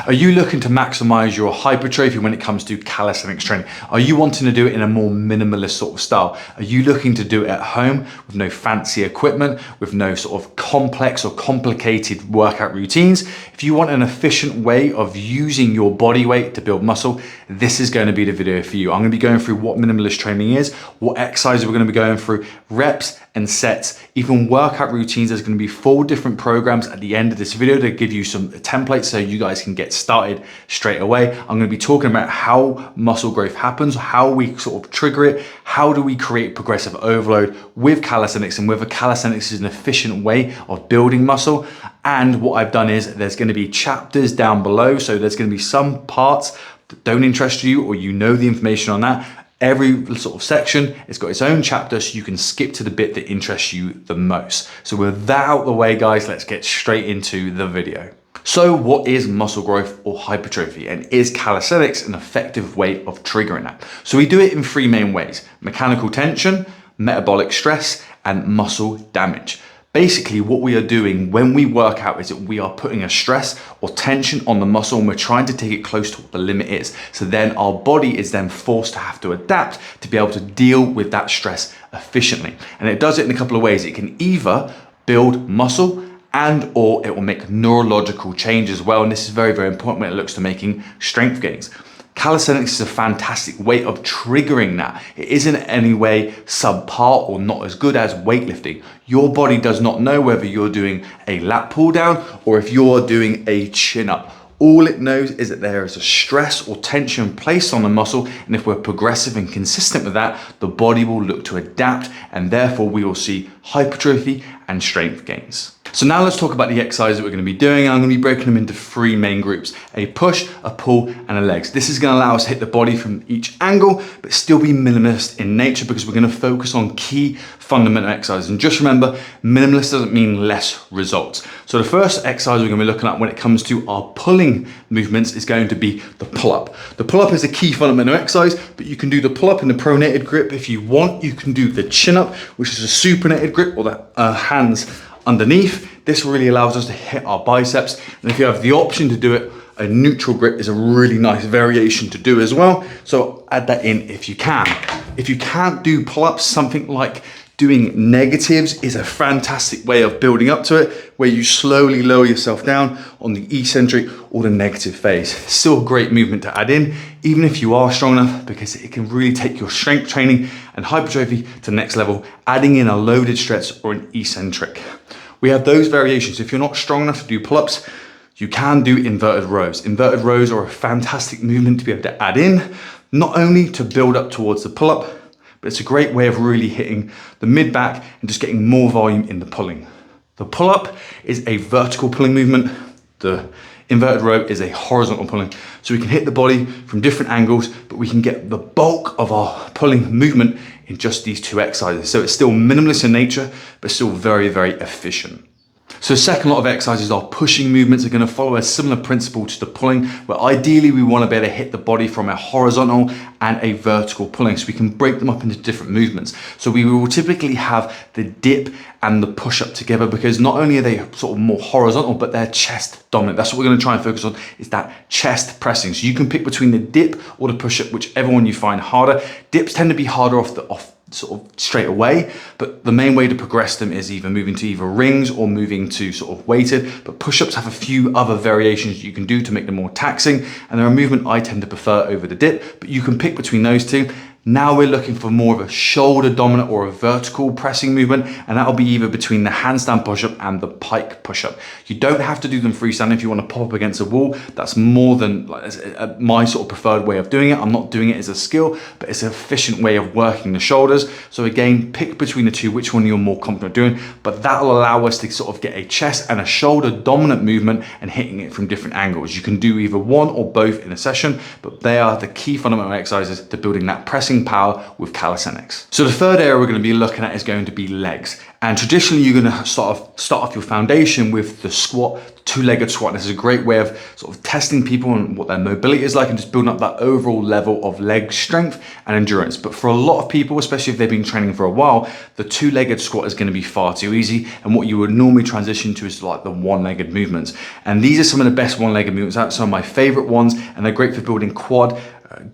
Are you looking to maximize your hypertrophy when it comes to calisthenics training? Are you wanting to do it in a more minimalist sort of style? Are you looking to do it at home with no fancy equipment, with no sort of complex or complicated workout routines? If you want an efficient way of using your body weight to build muscle, this is going to be the video for you. I'm going to be going through what minimalist training is, what exercises we're going to be going through, reps and sets, even workout routines. There's going to be 4 different programs at the end of this video to give you some templates so you guys can get started straight away. I'm going to be talking about how muscle growth happens, how we sort of trigger it, how do we create progressive overload with calisthenics, and whether calisthenics is an efficient way of building muscle. And what I've done is there's going to be chapters down below. So there's going to be some parts that don't interest you or you know the information on that. Every sort of section, it's got its own chapter, so you can skip to the bit that interests you the most. So with that out of the way, guys, let's get straight into the video. So what is muscle growth or hypertrophy, and is calisthenics an effective way of triggering that? So we do it in 3 main ways: mechanical tension, metabolic stress, and muscle damage. Basically, what we are doing when we work out is that we are putting a stress or tension on the muscle, and we're trying to take it close to what the limit is. So then our body is then forced to have to adapt to be able to deal with that stress efficiently. And it does it in a couple of ways. It can either build muscle and or it will make neurological change as well. And this is very, very important when it looks to making strength gains. Calisthenics is a fantastic way of triggering that. It isn't in any way subpar or not as good as weightlifting. Your body does not know whether you're doing a lat pull down or if you're doing a chin up. All it knows is that there is a stress or tension placed on the muscle, and if we're progressive and consistent with that, the body will look to adapt, and therefore we will see hypertrophy and strength gains. So now let's talk about the exercises that we're going to be doing. I'm going to be breaking them into 3 main groups: a push, a pull, and a legs. This is going to allow us to hit the body from each angle, but still be minimalist in nature, because we're going to focus on key fundamental exercises. And just remember, minimalist doesn't mean less results. So the first exercise we're going to be looking at when it comes to our pulling movements is going to be the pull-up. The pull-up is a key fundamental exercise, but you can do the pull-up in the pronated grip if you want. You can do the chin-up, which is a supinated grip, or the hands underneath. This really allows us to hit our biceps, and if you have the option to do it, a neutral grip is a really nice variation to do as well. So add that in if you can. If you can't do pull-ups, something like doing negatives is a fantastic way of building up to it, where you slowly lower yourself down on the eccentric or the negative phase. Still a great movement to add in, even if you are strong enough, because it can really take your strength training and hypertrophy to the next level, adding in a loaded stretch or an eccentric. We have those variations. If you're not strong enough to do pull-ups, you can do inverted rows. Inverted rows are a fantastic movement to be able to add in, not only to build up towards the pull-up, but it's a great way of really hitting the mid-back and just getting more volume in the pulling. The pull-up is a vertical pulling movement. The inverted row is a horizontal pulling. So we can hit the body from different angles, but we can get the bulk of our pulling movement in just these 2 exercises. So it's still minimalist in nature, but still very, very efficient. So the second lot of exercises, our pushing movements, are going to follow a similar principle to the pulling, where ideally we want to be able to hit the body from a horizontal and a vertical pulling, so we can break them up into different movements. So we will typically have the dip and the push-up together, because not only are they sort of more horizontal, but they're chest dominant. That's what we're going to try and focus on, is that chest pressing. So you can pick between the dip or the push-up, whichever one you find harder. Dips tend to be harder off sort of straight away, but the main way to progress them is either moving to either rings or moving to sort of weighted. But push-ups have a few other variations you can do to make them more taxing, and they're a movement I tend to prefer over the dip, but you can pick between those 2. Now we're looking for more of a shoulder dominant or a vertical pressing movement, and that'll be either between the handstand push-up and the pike push-up. You don't have to do them freestanding if you want to pop up against a wall. That's more than my sort of preferred way of doing it. I'm not doing it as a skill, but it's an efficient way of working the shoulders. So again, pick between the 2 which one you're more confident doing, but that'll allow us to sort of get a chest and a shoulder dominant movement and hitting it from different angles. You can do either one or both in a session, but they are the key fundamental exercises to building that pressing progressing power with calisthenics. So the third area we're going to be looking at is going to be legs. And traditionally, you're going to start off your foundation with the squat, two-legged squat. This is a great way of sort of testing people and what their mobility is like and just building up that overall level of leg strength and endurance. But for a lot of people, especially if they've been training for a while, the two-legged squat is going to be far too easy. And what you would normally transition to is like the one-legged movements. And these are some of the best one-legged movements. That's some of my favorite ones, and they're great for building quad,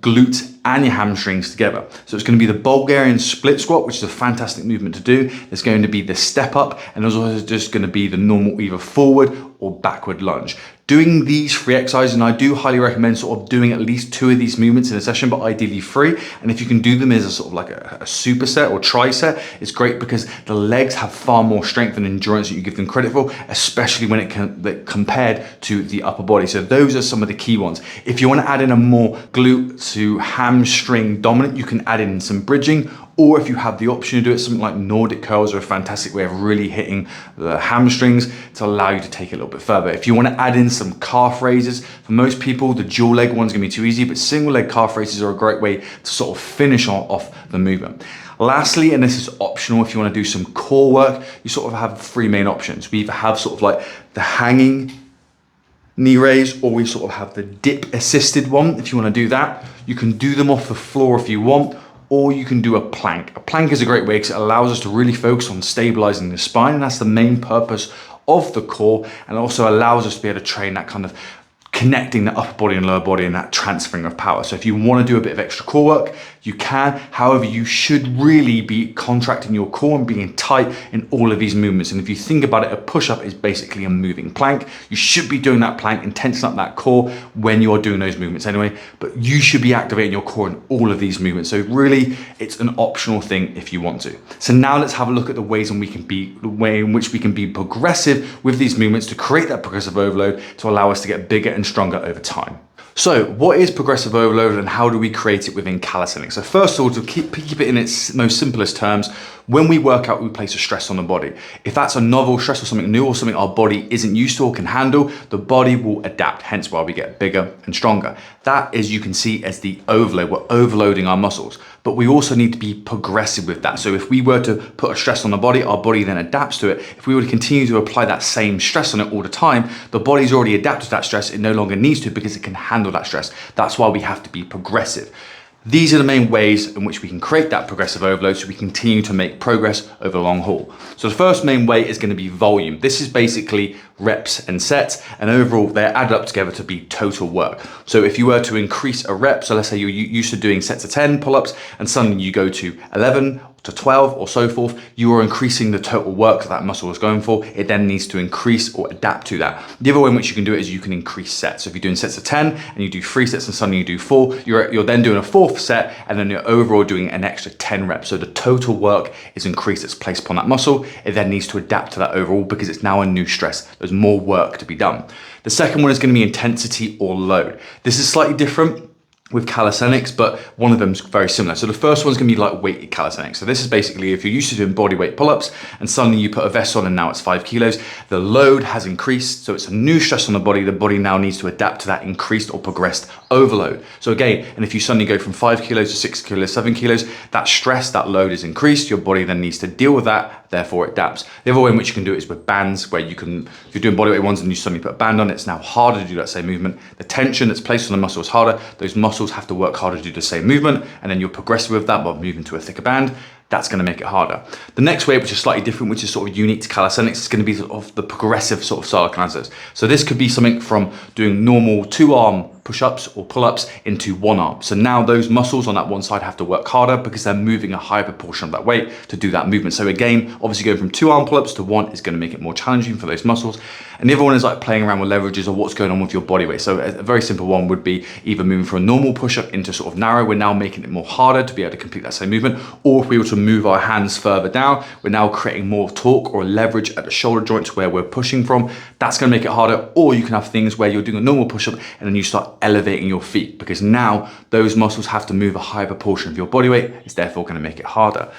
glutes, and your hamstrings together. So it's going to be the Bulgarian split squat, which is a fantastic movement to do. There's going to be the step up, and there's also just going to be the normal either forward or backward lunge. Doing these 3 exercises, and I do highly recommend sort of doing at least 2 of these movements in a session, but ideally 3. And if you can do them as a sort of like a superset or triset, it's great because the legs have far more strength and endurance that you give them credit for, especially when compared to the upper body. So those are some of the key ones. If you want to add in a more glute to hamstring dominant, you can add in some bridging, or if you have the option to do it, something like Nordic curls are a fantastic way of really hitting the hamstrings to allow you to take it a little bit further. If you want to add in some calf raises, for most people, the dual leg one's gonna be too easy, but single leg calf raises are a great way to sort of finish off the movement. Lastly, and this is optional, if you want to do some core work, you sort of have 3 main options. We either have sort of like the hanging knee raise, or we sort of have the dip assisted one. If you want to do that, you can do them off the floor if you want, or you can do a plank. A plank is a great way because it allows us to really focus on stabilizing the spine, and that's the main purpose of the core, and also allows us to be able to train that kind of connecting the upper body and lower body and that transferring of power. So if you want to do a bit of extra core work, you can. However, you should really be contracting your core and being tight in all of these movements. And if you think about it, a push-up is basically a moving plank. You should be doing that plank and tensing up that core when you are doing those movements anyway, but you should be activating your core in all of these movements. So really, it's an optional thing if you want to. So now let's have a look at the ways in which we can be progressive with these movements to create that progressive overload to allow us to get bigger and stronger over time. So what is progressive overload and how do we create it within calisthenics? So first of all, to keep it in its most simplest terms, when we work out, we place a stress on the body. If that's a novel stress or something new or something our body isn't used to or can handle, the body will adapt, hence why we get bigger and stronger. That is, you can see, as the overload. We're overloading our muscles, but we also need to be progressive with that. So if we were to put a stress on the body, our body then adapts to it. If we were to continue to apply that same stress on it all the time, the body's already adapted to that stress. It no longer needs to because it can handle that stress. That's why we have to be progressive. These are the main ways in which we can create that progressive overload so we continue to make progress over the long haul. So the first main way is going to be volume. This is basically reps and sets, and overall they're added up together to be total work. So if you were to increase a rep, so let's say you're used to doing sets of 10 pull-ups and suddenly you go to 11 to 12 or so forth, you are increasing the total work that muscle is going for. It then needs to increase or adapt to that. The other way in which you can do it is you can increase sets. So if you're doing sets of 10 and you do 3 sets and suddenly you do 4, you're then doing a 4th set and then you're overall doing an extra 10 reps. So the total work is increased, it's placed upon that muscle. It then needs to adapt to that overall because it's now a new stress. There's more work to be done. The second one is going to be intensity or load. This is slightly different with calisthenics, but one of them is very similar. So the first one's gonna be like weighted calisthenics. So this is basically if you're used to doing bodyweight pull-ups and suddenly you put a vest on and now it's 5 kilos, the load has increased. So it's a new stress on the body. The body now needs to adapt to that increased or progressed overload. So again, and if you suddenly go from 5 kilos to 6 kilos, 7 kilos, that stress, that load is increased. Your body then needs to deal with that, therefore it adapts. The other way in which you can do it is with bands, where you can, if you're doing bodyweight ones and you suddenly put a band on, it's now harder to do that same movement. The tension that's placed on the muscle is harder. Those muscles have to work harder to do the same movement, and then you're progressive with that by moving to a thicker band. That's going to make it harder. The next way, which is slightly different, which is sort of unique to calisthenics, is going to be sort of the progressive sort of style of calisthenics. So this could be something from doing normal 2-arm push-ups or pull-ups into 1 arm. So now those muscles on that one side have to work harder because they're moving a higher proportion of that weight to do that movement. So again, obviously going from 2-arm pull-ups to 1 is going to make it more challenging for those muscles. And the other one is like playing around with leverages or what's going on with your body weight. So a very simple one would be either moving from a normal push-up into sort of narrow. We're now making it more harder to be able to complete that same movement. Or if we were to move our hands further down, we're now creating more torque or leverage at the shoulder joints where we're pushing from. That's going to make it harder. Or you can have things where you're doing a normal push-up and then you start elevating your feet, because now those muscles have to move a higher proportion of your body weight. It's therefore going to make it harder.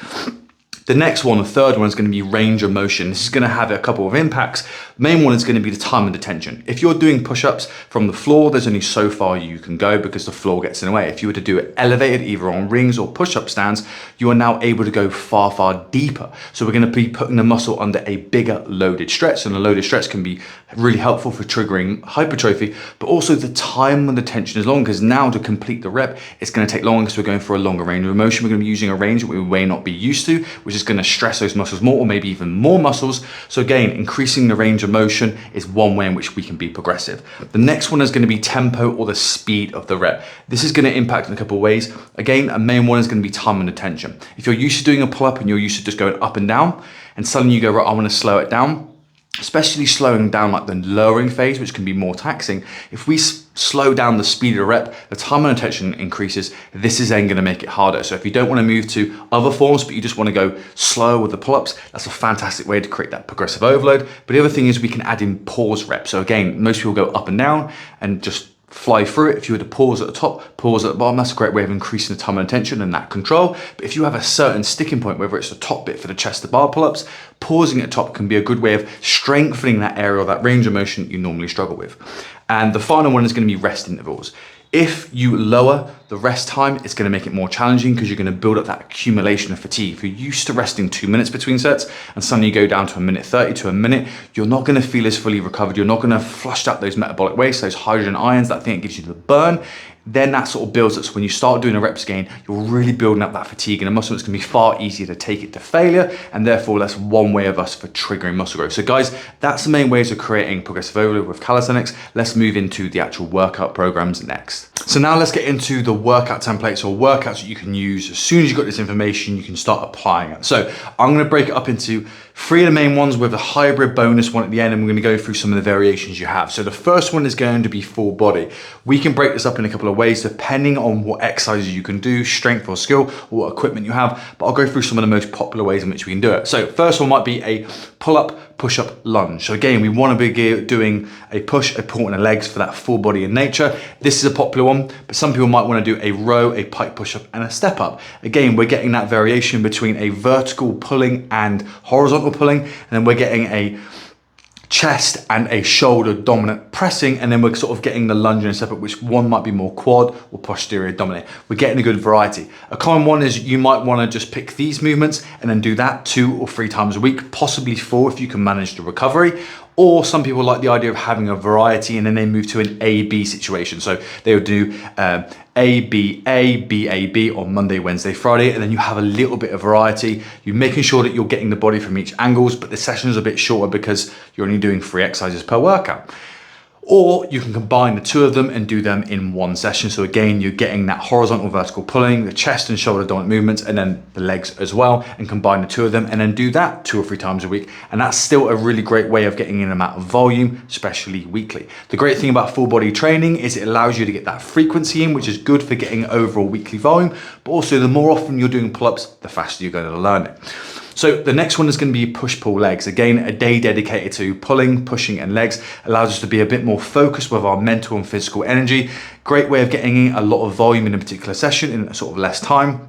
The next one, the third one, is going to be range of motion. This is going to have a couple of impacts. The main one is going to be the time and attention. If you're doing push-ups from the floor, there's only so far you can go because the floor gets in the way. If you were to do it elevated, either on rings or push-up stands, you are now able to go far, far deeper. So we're going to be putting the muscle under a bigger loaded stretch, and a loaded stretch can be really helpful for triggering hypertrophy, but also the time and attention is long, because now to complete the rep, it's going to take longer because we're going for a longer range of motion. We're going to be using a range that we may not be used to, which is going to stress those muscles more, or maybe even more muscles. So again, increasing the range of motion is one way in which we can be progressive. The next one is going to be tempo, or the speed of the rep. This is going to impact in a couple of ways. Again, a main one is going to be time and attention. If you're used to doing a pull-up and you're used to just going up and down, and suddenly you go, right, I want to slow it down, especially slowing down like the lowering phase, which can be more taxing. If we slow down the speed of the rep, the time and attention increases. This is then going to make it harder. So if you don't want to move to other forms, but you just want to go slow with the pull-ups, that's a fantastic way to create that progressive overload. But the other thing is we can add in pause reps. So again, most people go up and down and just fly through it. If you were to pause at the top, pause at the bottom, that's a great way of increasing the time and attention and that control. But if you have a certain sticking point, whether it's the top bit for the chest to bar pull-ups, pausing at the top can be a good way of strengthening that area or that range of motion that you normally struggle with. And the final one is going to be rest intervals. If you lower the rest time, it's going to make it more challenging because you're going to build up that accumulation of fatigue. If you're used to resting 2 minutes between sets and suddenly you go down to 1:30 to a minute, you're not going to feel as fully recovered. You're not going to flush out those metabolic waste, those hydrogen ions, that thing that gives you the burn. Then that sort of builds up. So when you start doing a reps again, you're really building up that fatigue in a muscle. It's going to be far easier to take it to failure. And therefore, that's one way of us for triggering muscle growth. So guys, that's the main ways of creating progressive overload with calisthenics. Let's move into the actual workout programs next. So now let's get into the workout templates, or workouts that you can use. As soon as you've got this information, you can start applying it. So I'm going to break it up into 3 of the main ones with a hybrid bonus one at the end, and we're going to go through some of the variations you have. So the first one is going to be full body. We can break this up in a couple of ways depending on what exercises you can do, strength or skill, or what equipment you have, but I'll go through some of the most popular ways in which we can do it. So first one might be a pull-up, push-up, lunge. So again, we want to be doing a push, a pull, and a legs for that full body in nature. This is a popular one, but some people might want to do a row, a pike push-up, and a step up. Again, we're getting that variation between a vertical pulling and horizontal pulling, and then we're getting a chest and a shoulder dominant pressing, and then we're sort of getting the lunge and step up, which one might be more quad or posterior dominant. We're getting a good variety. A common one is you might want to just pick these movements and then do that 2 or 3 times a week, possibly 4 if you can manage the recovery. Or some people like the idea of having a variety and then they move to an A-B situation. So they would do A-B-A, B-A-B on Monday, Wednesday, Friday, and then you have a little bit of variety. You're making sure that you're getting the body from each angles, but the session is a bit shorter because you're only doing 3 exercises per workout. Or you can combine the 2 of them and do them in one session. So again, you're getting that horizontal vertical pulling, the chest and shoulder dominant movements, and then the legs as well, and combine the 2 of them and then do that 2 or 3 times a week. And that's still a really great way of getting in an amount of volume, especially weekly. The great thing about full body training is it allows you to get that frequency in, which is good for getting overall weekly volume, but also the more often you're doing pull-ups, the faster you're going to learn it. So the next one is going to be push-pull legs. Again, a day dedicated to pulling, pushing, and legs allows us to be a bit more focused with our mental and physical energy. Great way of getting in a lot of volume in a particular session in sort of less time.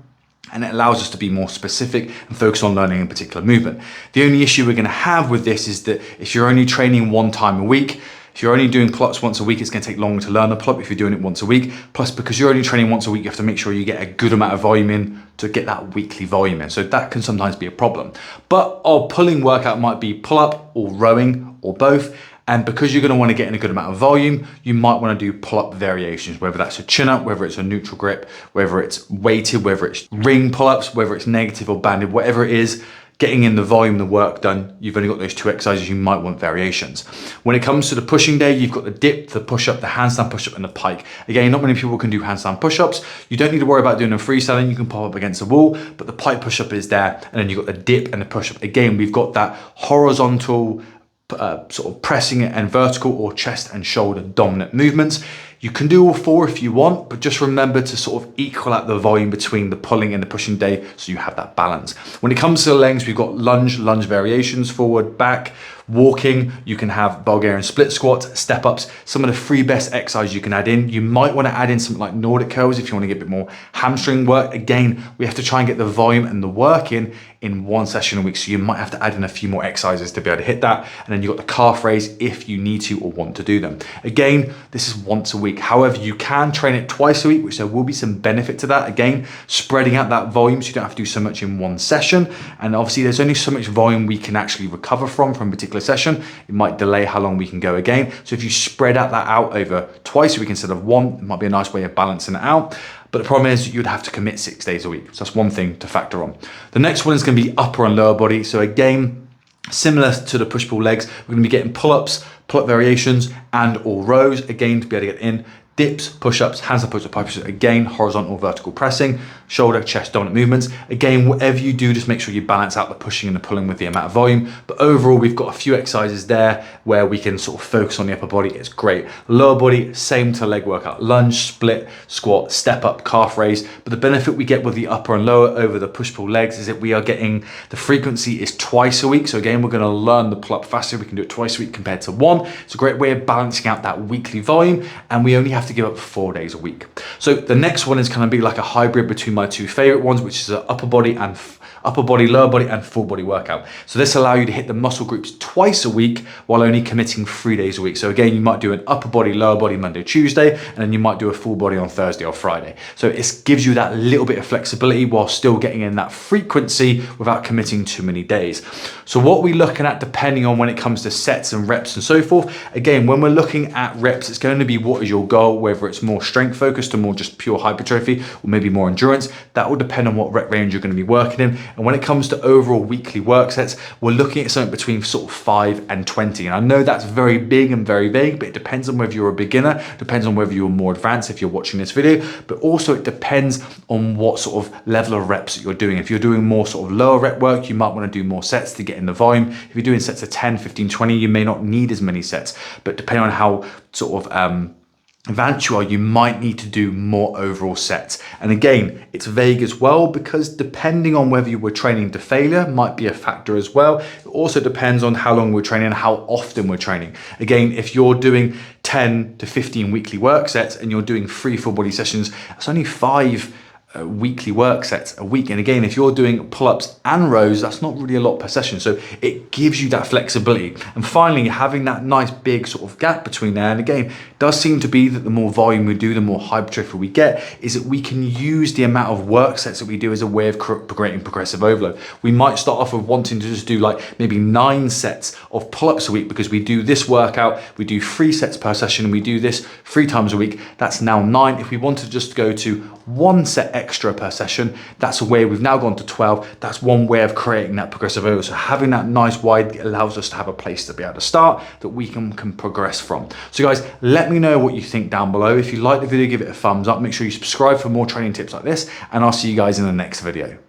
And it allows us to be more specific and focus on learning a particular movement. The only issue we're going to have with this is that if you're only training 1 time a week, if you're only doing pull-ups once a week, it's going to take longer to learn the pull-up if you're doing it once a week. Plus, because you're only training once a week, you have to make sure you get a good amount of volume in to get that weekly volume in. So that can sometimes be a problem. But our pulling workout might be pull-up or rowing or both. And because you're going to want to get in a good amount of volume, you might want to do pull-up variations, whether that's a chin-up, whether it's a neutral grip, whether it's weighted, whether it's ring pull-ups, whether it's negative or banded, whatever it is. Getting in the volume, the work done, you've only got those 2 exercises, you might want variations. When it comes to the pushing day, you've got the dip, the push-up, the handstand push-up, and the pike. Again, not many people can do handstand push-ups. You don't need to worry about doing a freestyling, you can pop up against the wall, but the pike push-up is there, and then you've got the dip and the push-up. Again, we've got that horizontal sort of pressing and vertical or chest and shoulder dominant movements. You can do all 4 if you want, but just remember to sort of equal out the volume between the pulling and the pushing day so you have that balance. When it comes to the legs, we've got lunge variations, forward, back, walking. You can have Bulgarian split squats, step ups, some of the 3 best exercises you can add in. You might want to add in something like Nordic curls if you want to get a bit more hamstring work. Again, we have to try and get the volume and the work in 1 session a week. So you might have to add in a few more exercises to be able to hit that. And then you've got the calf raise if you need to or want to do them. Again, this is once a week. However, you can train it twice a week, which there will be some benefit to that. Again, spreading out that volume so you don't have to do so much in 1 session. And obviously there's only so much volume we can actually recover from a particular session. It might delay how long we can go again. So if you spread that out over twice a week instead of 1, it might be a nice way of balancing it out. But the problem is you'd have to commit 6 days a week. So that's one thing to factor on. The next one is going to be upper and lower body. So again, similar to the push-pull legs, we're going to be getting pull-ups, pull-up variations, and all rows, again, to be able to get in. Dips, push-ups, hands up, push-ups, push-ups, again, horizontal, vertical pressing, shoulder, chest, dominant movements. Again, whatever you do, just make sure you balance out the pushing and the pulling with the amount of volume. But overall, we've got a few exercises there where we can sort of focus on the upper body. It's great. Lower body, same to leg workout. Lunge, split, squat, step up, calf raise. But the benefit we get with the upper and lower over the push-pull legs is that we are getting, the frequency is twice a week. So again, we're going to learn the pull-up faster. We can do it twice a week compared to 1. It's a great way of balancing out that weekly volume. And we only have to give up 4 days a week. So the next one is going to be like a hybrid between my 2 favorite ones, which is an upper body, lower body, and full body workout. So this allows you to hit the muscle groups twice a week while only committing 3 days a week. So again, you might do an upper body, lower body Monday, Tuesday, and then you might do a full body on Thursday or Friday. So it gives you that little bit of flexibility while still getting in that frequency without committing too many days. So what we're looking at, depending on when it comes to sets and reps and so forth, again, when we're looking at reps, it's going to be what is your goal, whether it's more strength focused or more just pure hypertrophy or maybe more endurance. That will depend on what rep range you're going to be working in. And when it comes to overall weekly work sets, we're looking at something between sort of 5 and 20. And I know that's very big and very vague, but it depends on whether you're a beginner, depends on whether you're more advanced if you're watching this video, but also it depends on what sort of level of reps that you're doing. If you're doing more sort of lower rep work, you might want to do more sets to get in the volume. If you're doing sets of 10, 15, 20, you may not need as many sets, but depending on how sort of advanced you are, you might need to do more overall sets. And again, it's vague as well because depending on whether you were training to failure might be a factor as well. It also depends on how long we're training and how often we're training. Again, if you're doing 10 to 15 weekly work sets and you're doing 3 full body sessions, that's only 5 weekly work sets a week. And again, if you're doing pull-ups and rows, that's not really a lot per session. So it gives you that flexibility. And finally, having that nice big sort of gap between there. And again, it does seem to be that the more volume we do, the more hypertrophy we get, is that we can use the amount of work sets that we do as a way of creating progressive overload. We might start off with wanting to just do like maybe 9 sets of pull-ups a week because we do this workout, we do 3 sets per session, we do this 3 times a week. That's now 9. If we want to just go to 1 set extra per session, that's a way we've now gone to 12. That's one way of creating that progressive overload. So having that nice wide allows us to have a place to be able to start that we can progress from. So guys, let me know what you think down below. If you like the video, give it a thumbs up. Make sure you subscribe for more training tips like this, and I'll see you guys in the next video.